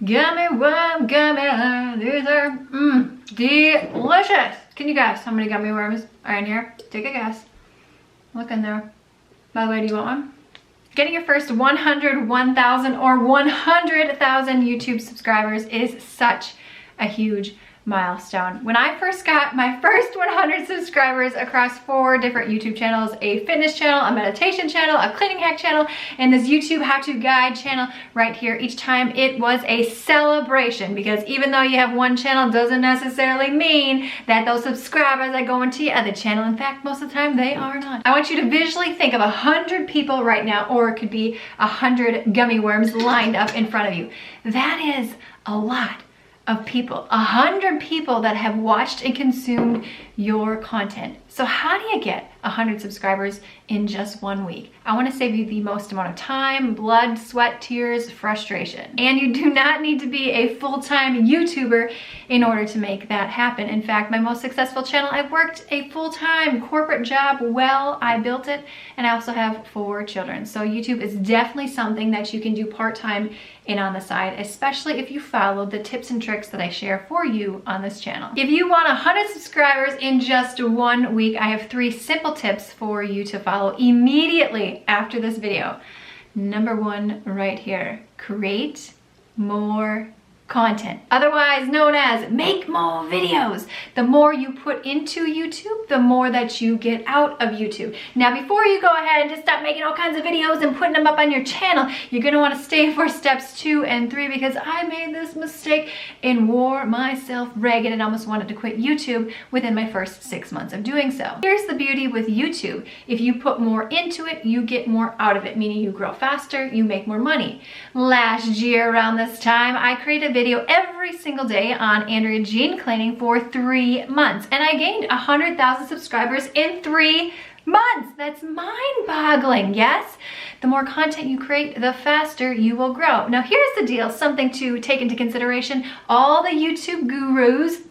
Gummy worm gummy. These are delicious. Can you guess how many gummy worms are in here? Take a guess. Look in there. By the way, do you want one? Getting your first 100, 1,000, or 100,000 YouTube subscribers is such a huge milestone. When I first got my first 100 subscribers across 4 different YouTube channels, a fitness channel, a meditation channel, a cleaning hack channel, and this YouTube how-to guide channel right here, each time it was a celebration, because even though you have one channel doesn't necessarily mean that those subscribers are going to your other channel. In fact, most of the time they are not. I want you to visually think of 100 people right now, or it could be 100 gummy worms lined up in front of you. That is a lot of people, 100 people that have watched and consumed your content. So how do you get 100 subscribers in just 1 week? I want to save you the most amount of time, blood, sweat, tears, frustration. And you do not need to be a full-time YouTuber in order to make that happen. In fact, my most successful channel, I worked a full-time corporate job well, I built it, and I also have 4 children. So YouTube is definitely something that you can do part-time and on the side, especially if you follow the tips and tricks that I share for you on this channel. If you want 100 subscribers in just 1 week, I have 3 simple tips for you to follow immediately after this video. Number 1 right here, create more content, otherwise known as make more videos. The more you put into YouTube, the more that you get out of YouTube. Now, before you go ahead and just stop making all kinds of videos and putting them up on your channel, you're gonna wanna stay for steps 2 and 3, because I made this mistake and wore myself ragged and almost wanted to quit YouTube within my first 6 months of doing so. Here's the beauty with YouTube. If you put more into it, you get more out of it, meaning you grow faster, you make more money. Last year around this time, I created a video every single day on Andrea Jean cleaning for 3 months, and I gained 100,000 subscribers in 3 months. That's mind-boggling, yes? The more content you create, the faster you will grow. Now here's the deal, something to take into consideration. All the YouTube gurus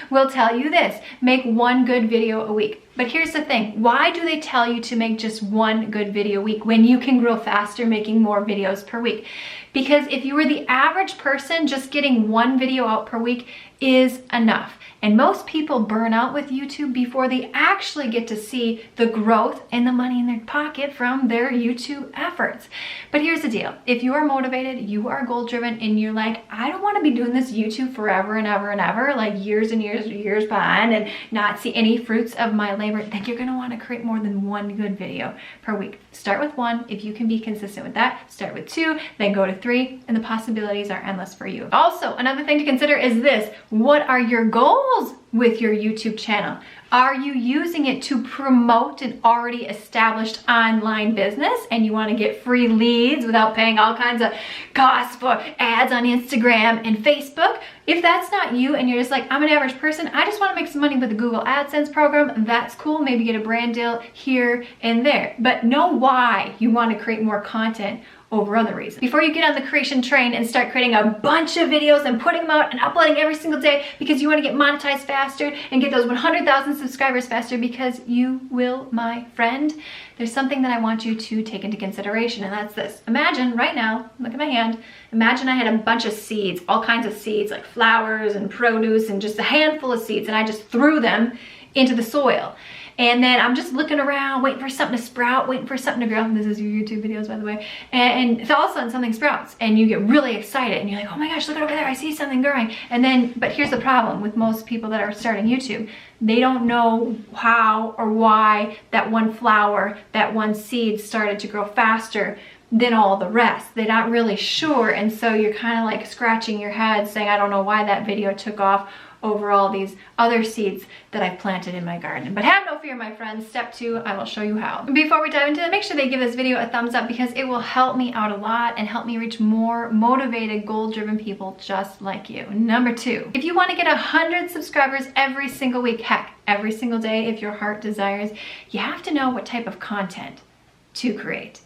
will tell you this: make 1 good video a week. But here's the thing, why do they tell you to make just 1 good video a week when you can grow faster making more videos per week? Because if you were the average person, just getting 1 video out per week is enough. And most people burn out with YouTube before they actually get to see the growth and the money in their pocket from their YouTube efforts. But here's the deal. If you are motivated, you are goal-driven, and you're like, I don't want to be doing this YouTube forever and ever and ever, like years and years and years behind, and not see any fruits of my labor, then you're going to want to create more than 1 good video per week. Start with 1. If you can be consistent with that, start with 2, then go to 3, and the possibilities are endless for you. Also, another thing to consider is this: what are your goals with your YouTube channel? Are you using it to promote an already established online business and you want to get free leads without paying all kinds of costs for ads on Instagram and Facebook? If that's not you and you're just like, I'm an average person, I just want to make some money with the Google AdSense program, that's cool. Maybe get a brand deal here and there. But know why you want to create more content over other reasons. Before you get on the creation train and start creating a bunch of videos and putting them out and uploading every single day because you want to get monetized faster and get those 100,000 subscribers faster, because you will, my friend, there's something that I want you to take into consideration, and that's this. Imagine right now, look at my hand, imagine I had a bunch of seeds, all kinds of seeds, like flowers and produce and just a handful of seeds, and I just threw them into the soil. And then I'm just looking around, waiting for something to sprout, waiting for something to grow. This is your YouTube videos, by the way. And so all of a sudden something sprouts and you get really excited and you're like, oh my gosh, look over there, I see something growing. And then, but here's the problem with most people that are starting YouTube. They don't know how or why that 1 flower, that 1 seed started to grow faster than all the rest. They're not really sure. And so you're kind of like scratching your head saying, I don't know why that video took off over all these other seeds that I've planted in my garden. But have no fear, my friends. Step 2, I will show you how. Before we dive into it, make sure they give this video a thumbs up, because it will help me out a lot and help me reach more motivated, goal-driven people just like you. Number 2, if you want to get 100 subscribers every single week, heck, every single day if your heart desires, you have to know what type of content to create.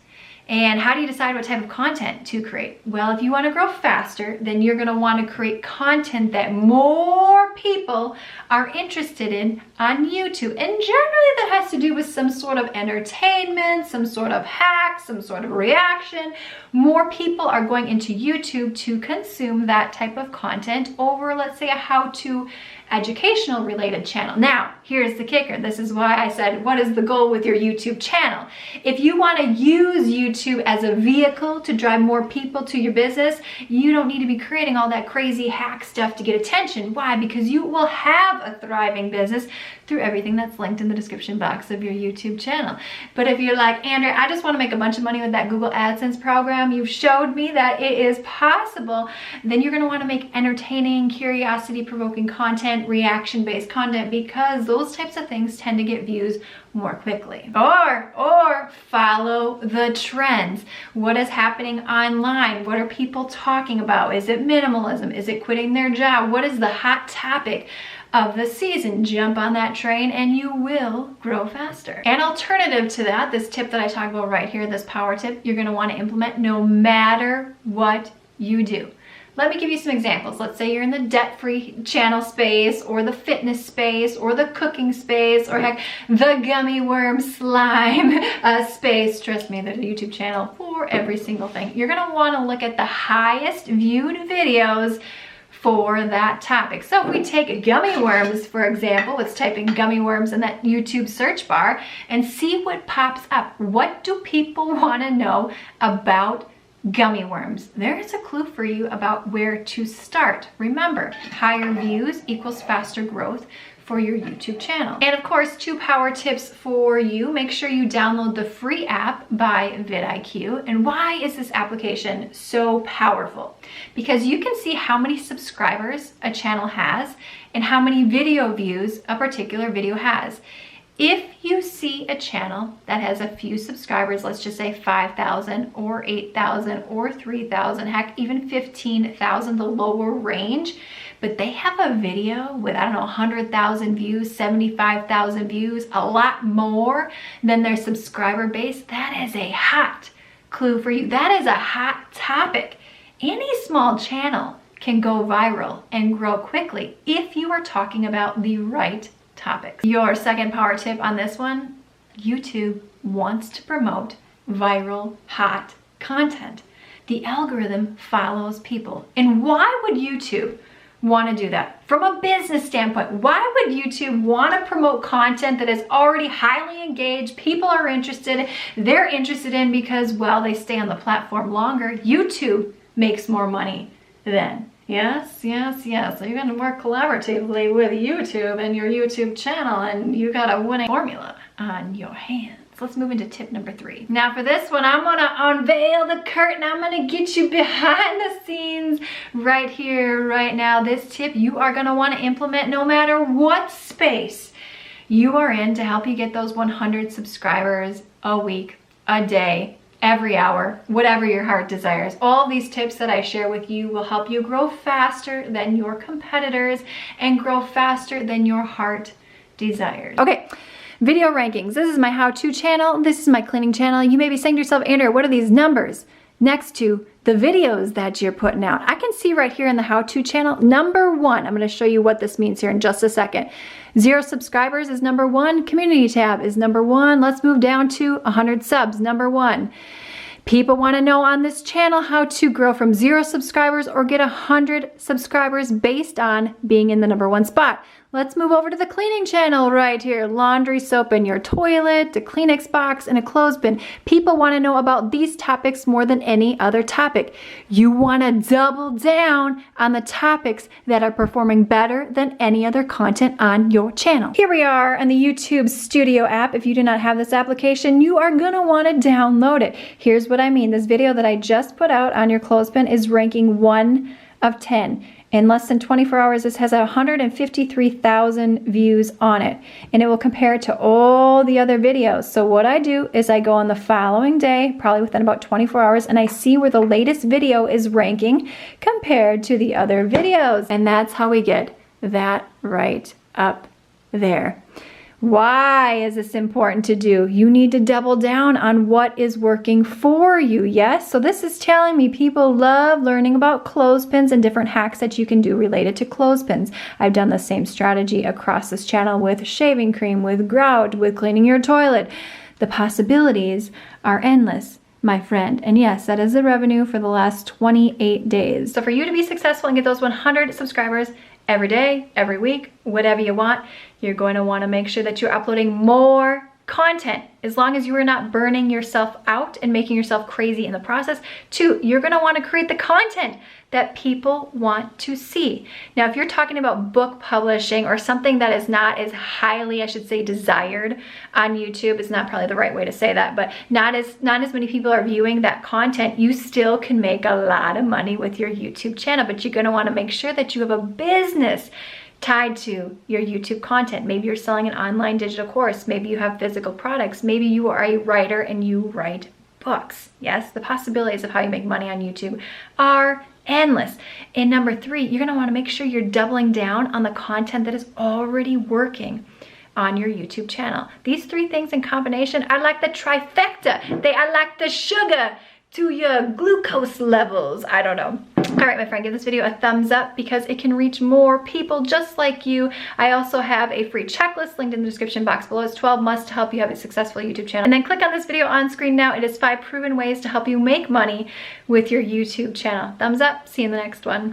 And how do you decide what type of content to create? Well, if you want to grow faster, then you're going to want to create content that more people are interested in on YouTube. And generally that has to do with some sort of entertainment, some sort of hack, some sort of reaction. More people are going into YouTube to consume that type of content over, let's say, a how-to educational related channel. Now, here's the kicker. This is why I said, what is the goal with your YouTube channel? If you want to use YouTube as a vehicle to drive more people to your business, you don't need to be creating all that crazy hack stuff to get attention. Why? Because you will have a thriving business through everything that's linked in the description box of your YouTube channel. But if you're like, Andrea, I just want to make a bunch of money with that Google AdSense program, you've showed me that it is possible, then you're going to want to make entertaining, curiosity-provoking content, reaction-based content, because those types of things tend to get views more quickly. Or follow the trends. What is happening online? What are people talking about? Is it minimalism? Is it quitting their job? What is the hot topic of the season? Jump on that train and you will grow faster. An alternative to that, this tip that I talk about right here, this power tip, you're going to want to implement no matter what you do. Let me give you some examples. Let's say you're in the debt-free channel space, or the fitness space, or the cooking space, or heck, the gummy worm slime space. Trust me, there's a YouTube channel for every single thing. You're gonna wanna look at the highest viewed videos for that topic. So if we take gummy worms, for example, let's type in gummy worms in that YouTube search bar and see what pops up. What do people wanna know about gummy worms? There's a clue for you about where to start. Remember, higher views equals faster growth for your YouTube channel. And of course, 2 power tips for you. Make sure you download the free app by vidIQ. And why is this application so powerful? Because you can see how many subscribers a channel has and how many video views a particular video has. If you see a channel that has a few subscribers, let's just say 5,000 or 8,000 or 3,000, heck, even 15,000, the lower range, but they have a video with, I don't know, 100,000 views, 75,000 views, a lot more than their subscriber base, that is a hot clue for you. That is a hot topic. Any small channel can go viral and grow quickly if you are talking about the right topics. Your second power tip on this one, YouTube wants to promote viral, hot content. The algorithm follows people. And why would YouTube want to do that? From a business standpoint, why would YouTube want to promote content that is already highly engaged, people are interested, they're interested in because, well, they stay on the platform longer. YouTube makes more money then. Yes. So you're going to work collaboratively with YouTube and your YouTube channel, and you got a winning formula on your hands. Let's move into tip number 3. Now for this one, I'm going to unveil the curtain. I'm going to get you behind the scenes right here, right now. This tip you are going to want to implement no matter what space you are in to help you get those 100 subscribers a week, a day, every hour, whatever your heart desires. All these tips that I share with you will help you grow faster than your competitors and grow faster than your heart desires. Okay, video rankings. This is my how-to channel. This is my cleaning channel. You may be saying to yourself, Andrea, what are these numbers next to the videos that you're putting out? I can see right here in the how-to channel, number 1. I'm going to show you what this means here in just a second. 0 subscribers is number 1. Community tab is number 1. Let's move down to 100 subs, number 1. People want to know on this channel how to grow from 0 subscribers or get 100 subscribers based on being in the number 1 spot. Let's move over to the cleaning channel right here. Laundry, soap in your toilet, a Kleenex box, and a clothespin. People want to know about these topics more than any other topic. You want to double down on the topics that are performing better than any other content on your channel. Here we are on the YouTube Studio app. If you do not have this application, you are going to want to download it. Here's what I mean. This video that I just put out on your clothespin is ranking 1 of 10. In less than 24 hours, this has 153,000 views on it, and it will compare it to all the other videos. So what I do is I go on the following day, probably within about 24 hours, and I see where the latest video is ranking compared to the other videos. And that's how we get that right up there. Why is this important to do? You need to double down on what is working for you, yes? So this is telling me people love learning about clothespins and different hacks that you can do related to clothespins. I've done the same strategy across this channel with shaving cream, with grout, with cleaning your toilet. The possibilities are endless, my friend. And yes, that is the revenue for the last 28 days. So for you to be successful and get those 100 subscribers every day, every week, whatever you want, you're going to want to make sure that you're uploading more content. As long as you are not burning yourself out and making yourself crazy in the process. 2, you're going to want to create the content that people want to see. Now, if you're talking about book publishing or something that is not as highly, I should say, desired on YouTube, is not probably the right way to say that, but not as many people are viewing that content, you still can make a lot of money with your YouTube channel, but you're going to want to make sure that you have a business tied to your YouTube content. Maybe you're selling an online digital course. Maybe you have physical products. Maybe you are a writer and you write books. Yes, the possibilities of how you make money on YouTube are endless. And number 3, you're gonna wanna make sure you're doubling down on the content that is already working on your YouTube channel. These 3 things in combination are like the trifecta. They are like the sugar to your glucose levels. I don't know. All right, my friend, give this video a thumbs up because it can reach more people just like you. I also have a free checklist linked in the description box below. It's 12 musts to help you have a successful YouTube channel. And then click on this video on screen now. It is 5 proven ways to help you make money with your YouTube channel. Thumbs up. See you in the next one.